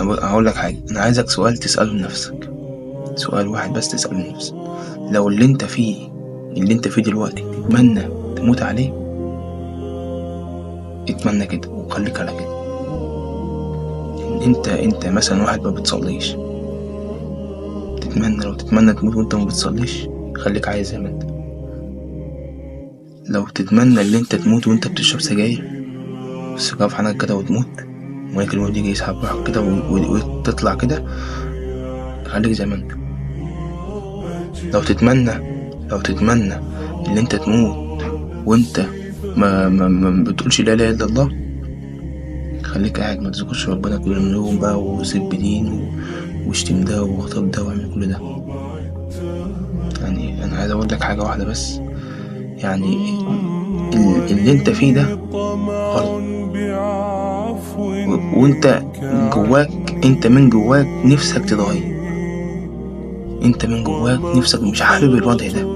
هقول لك حاجة، أنا عايزك سؤال تسأله لنفسك، سؤال واحد بس تسأله لنفسك. لو اللي انت فيه دلوقتي تتمنى تموت عليه، اتمنى كده وخليك على كده. انت مثلا واحد ما بتصليش، لو تتمنى تموت وانت ما بتصليش، خليك عايز زي ما انت. لو تتمنى اللي انت تموت وانت بتشرب سجاير، السيجارة في حنك كده وتموت، وملك الموت يجي يسحب روحك كده وتطلع كده، خليك زي ما انت. لو تتمنى لو تتمنى اللي انت تموت وانت ما بتقولش لا اله الا الله، خليك قاعد ما تذكرش ربنا كل يوم بقى، وسب دين واشتم ده واغتاب ده واعمل كل ده. يعني انا عايز اقول لك حاجه واحده بس، يعني اللي انت فيه ده غلط. وانت انت من جواك نفسك تتغير، انت من جواك نفسك مش حابب الوضع ده،